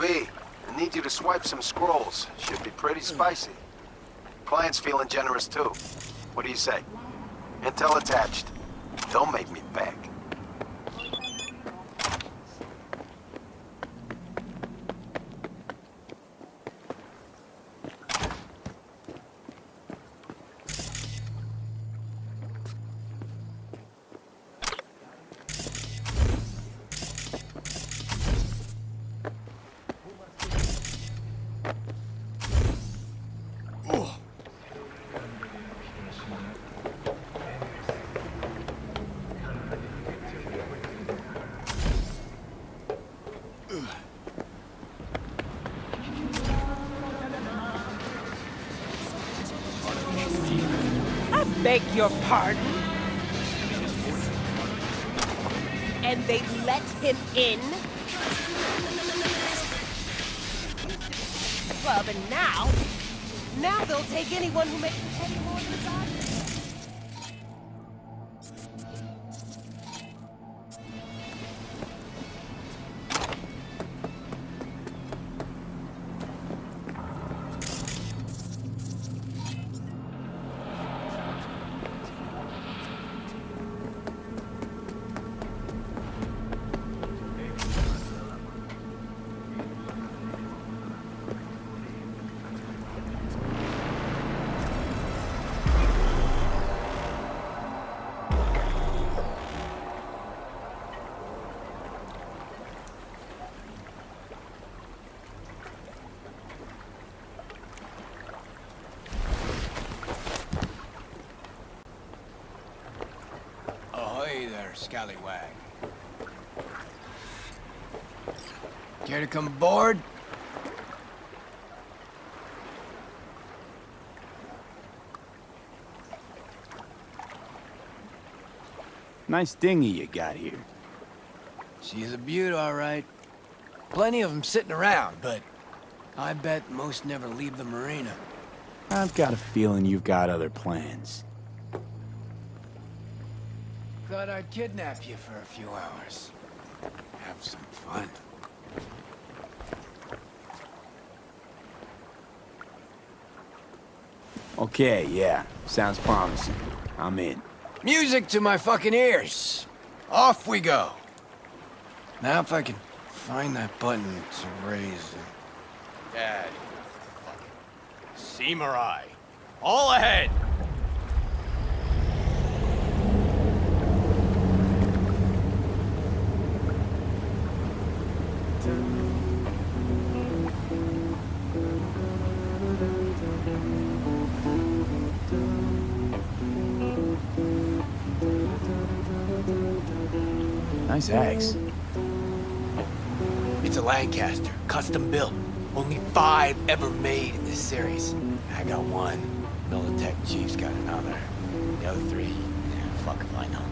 V, I need you to swipe some scrolls. Should be pretty spicy. Client's feeling generous too. What do you say? Intel attached. Don't make me beg. Beg your pardon? And they let him in? Well, then now they'll take anyone who makes a penny more than God. Hey there, scallywag. Care to come aboard? Nice dinghy you got here. She's a beaut, all right. Plenty of them sitting around, but I bet most never leave the marina. I've got a feeling you've got other plans. Thought I'd kidnap you for a few hours. Have some fun. Okay, yeah. Sounds promising. I'm in. Music to my fucking ears. Off we go. Now if I can find that button to raise it. Dad. Samurai. All ahead! Nice axe. It's a Lancaster, custom built. Only 5 ever made in this series. I got one. Militech Chief's got another. The other 3, fuck if I know.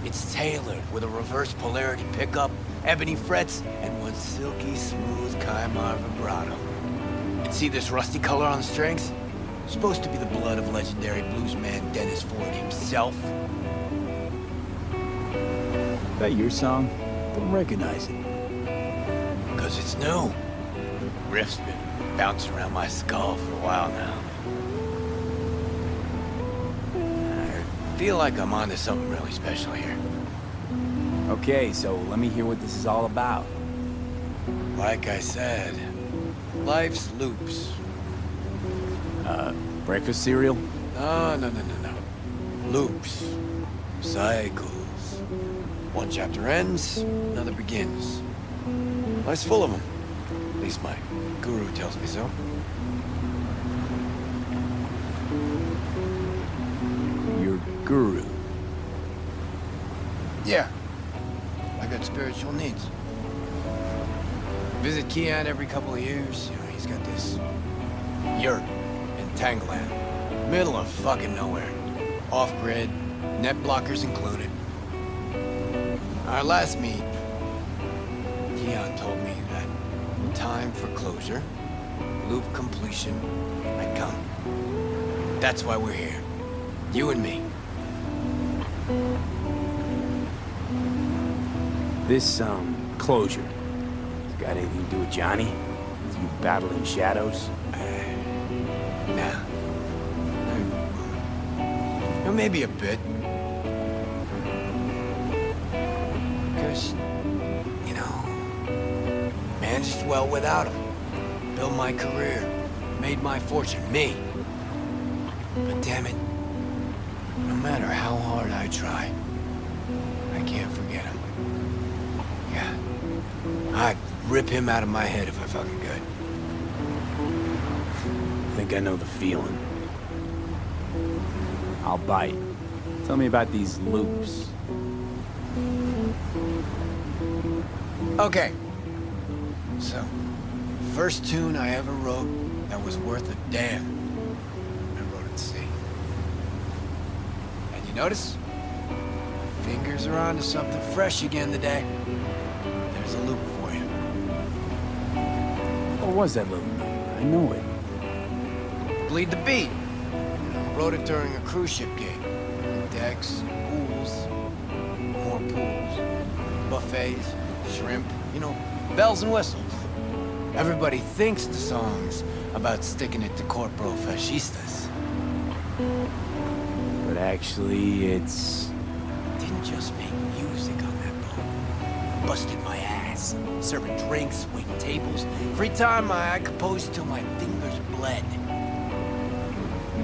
It's tailored with a reverse polarity pickup, ebony frets, and one silky smooth Kaimar vibrato. And see this rusty color on the strings? Supposed to be the blood of legendary bluesman Dennis Ford himself. That your song? Don't recognize it. Because it's new. Riff's been bouncing around my skull for a while now. I feel like I'm onto something really special here. Okay, so let me hear what this is all about. Like I said, life's loops. Breakfast cereal? No. Loops. Cycles. One chapter ends, another begins. Life's full of them. At least my guru tells me so. Your guru? Yeah. I got spiritual needs. Visit Kian every couple of years. You know, he's got this yurt in Tangland. Middle of fucking nowhere. Off-grid, net blockers included. Our last meet, Keon told me that time for closure, loop completion, had come. That's why we're here. You and me. This, closure. It's Got anything to do with Johnny? You battling shadows? Nah. Well, maybe a bit. Because, you know, managed well without him. Built my career. Made my fortune. Me. But damn it, no matter how hard I try, I can't forget him. Yeah. I'd rip him out of my head if I fucking could. I think I know the feeling. I'll bite. Tell me about these loops. Okay. So, first tune I ever wrote that was worth a damn, I wrote at sea. And you notice? Fingers are on to something fresh again today. There's a loop for you. What was that little number? I know it. Bleed the Beat. Wrote it during a cruise ship gig. Decks, pools, more pools, buffets, shrimp, you know, bells and whistles. Everybody thinks the song's about sticking it to corporal fascistas. But actually, it's... Didn't just make music on that boat. Busted my ass. Serving drinks, waiting tables. Free time I composed till my fingers bled.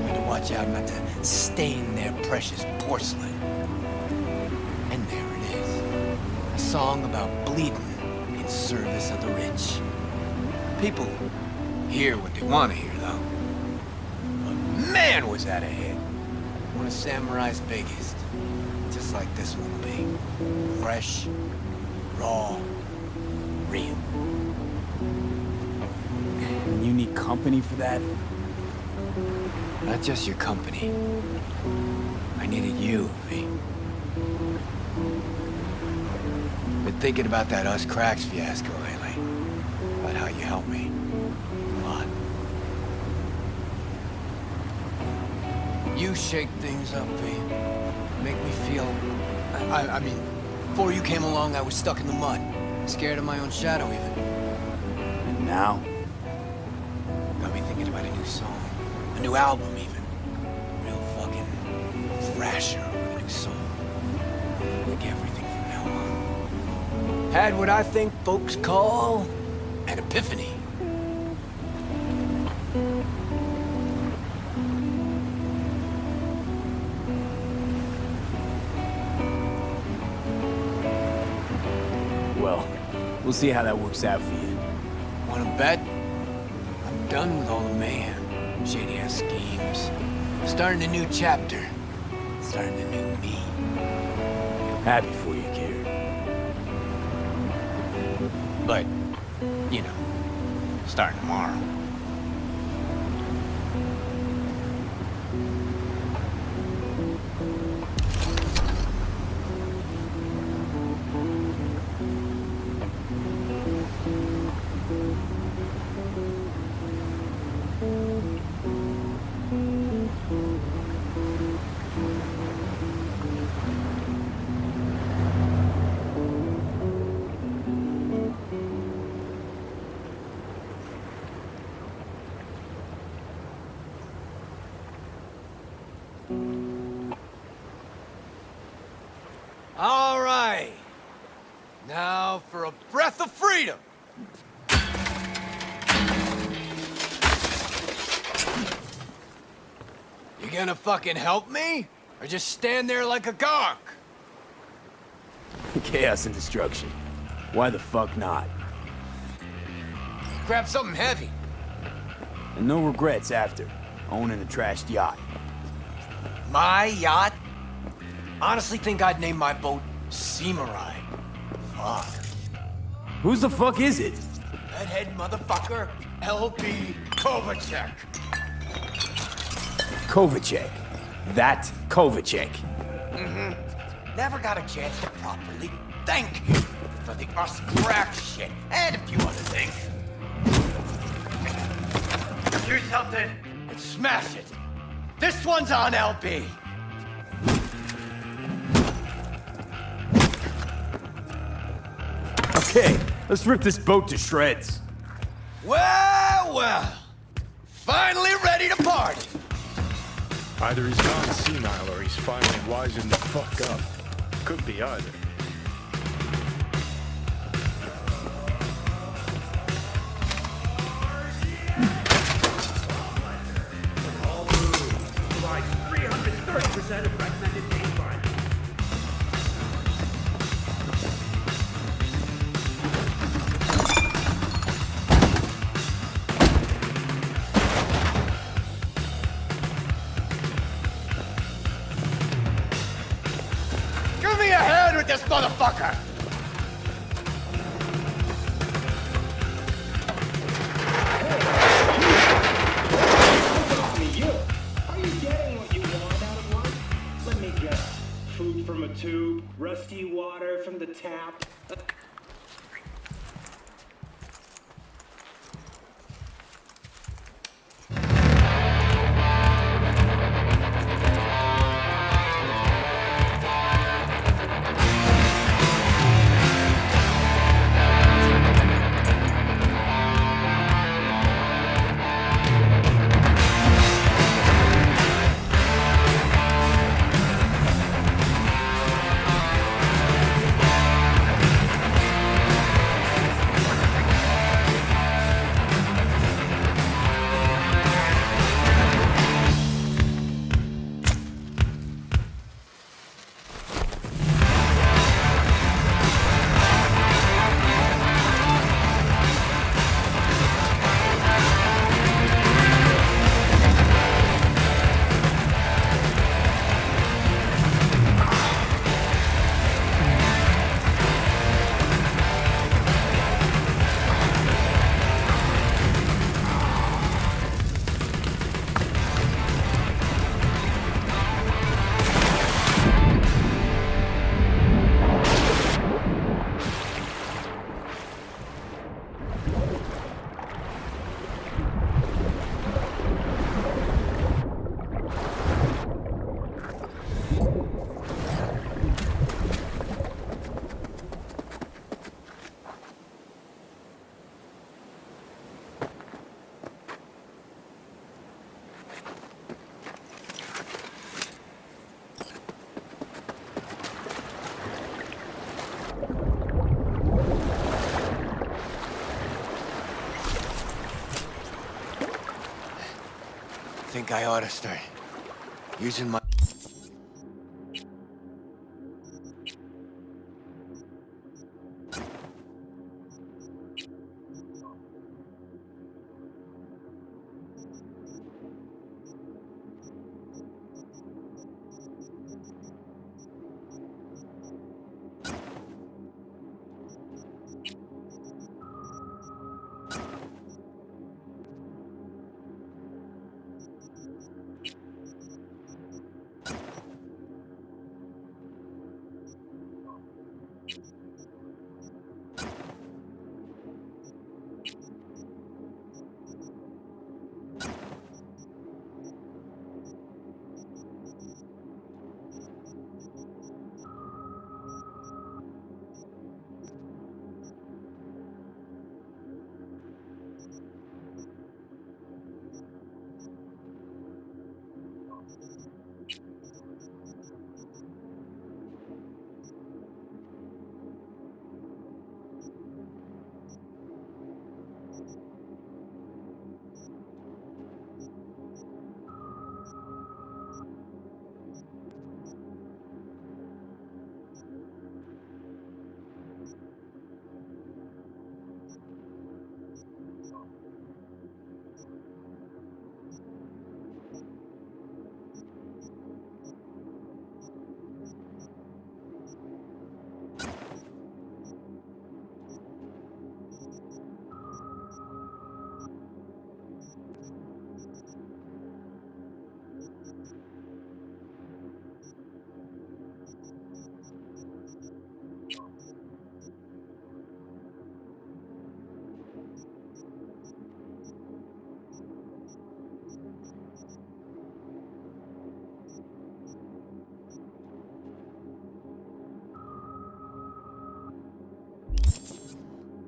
Had to watch out not to stain their precious porcelain. And there it is. A song about bleeding in service of the rich. People hear what they want to hear, though. But man, was that a hit. One of Samurai's biggest. Just like this one will be. Fresh, raw, real. And you need company for that? Not just your company. I needed you, V. Been thinking about that Us Cracks fiasco lately. About how you helped me. A lot. You shake things up, V. Make me feel... I mean, before you came along, I was stuck in the mud. Scared of my own shadow, even. And now? Got me thinking about a new song. A new album, even. Real fucking thrasher with a new soul. Like everything from now on. Had what I think folks call an epiphany. Well, we'll see how that works out for you. Wanna bet? I'm done with all the mayhem, shady-ass schemes. Starting a new chapter. Starting a new me. Happy for you, kid. But, you know, starting tomorrow. All right. Now for a breath of freedom. You gonna fucking help me? Or just stand there like a gonk? Chaos and destruction. Why the fuck not? Grab something heavy. And no regrets after owning a trashed yacht. My yacht? Honestly think I'd name my boat Samurai. Fuck. Whose the fuck is it? That head motherfucker, L.B. Kovacek. Kovacek. That Kovacek. Never got a chance to properly thank him for the Us Cracks shit and a few other things. Do something and smash it. This one's on LB. Okay, Let's rip this boat to shreds. Well, well. Finally ready to party. Either he's gone senile or he's finally wising the fuck up. Could be either. Provides 330% of recommended baseline. Give me a hand with this motherfucker! Are you getting what you want out of life? Let me guess. Food from a tube, rusty water from the tap. Think I ought to start using my...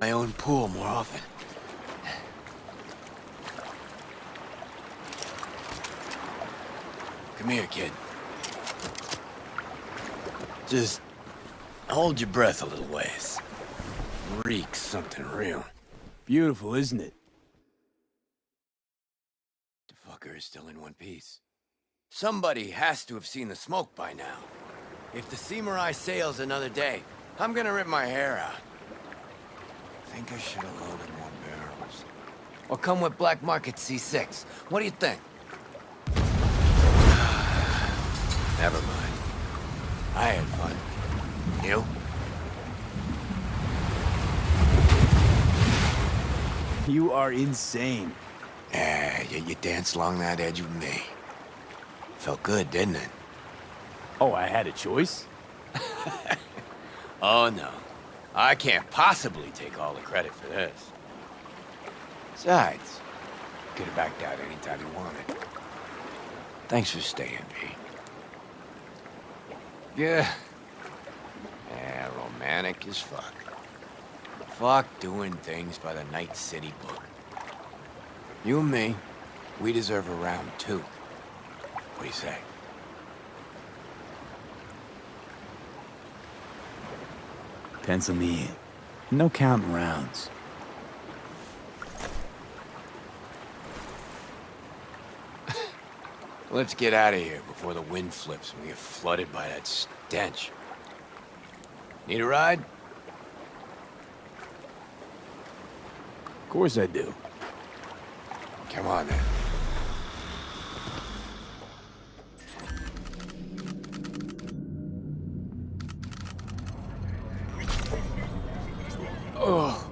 my own pool more often. Come here, kid. Just hold your breath a little ways. Reek something real. Beautiful, isn't it? The fucker is still in one piece. Somebody has to have seen the smoke by now. If the Samurai sails another day, I'm gonna rip my hair out. Think I should have loaded more barrels. Or come with Black Market C6. What do you think? Never mind. I had fun. You? You are insane. Yeah, you danced along that edge with me. Felt good, didn't it? Oh, I had a choice? Oh, no. I can't possibly take all the credit for this. Besides, you could have backed out anytime you wanted. Thanks for staying, V. Yeah. Yeah, romantic as fuck. Fuck doing things by the Night City book. You and me, we deserve a round two. What do you say? Pencil me in. No counting rounds. Let's get out of here before the wind flips and we get flooded by that stench. Need a ride? Of course I do. Come on, then. Oh.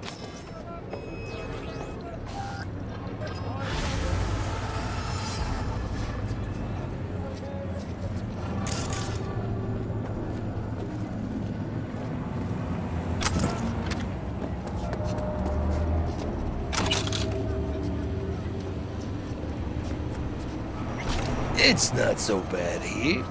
It's not so bad here.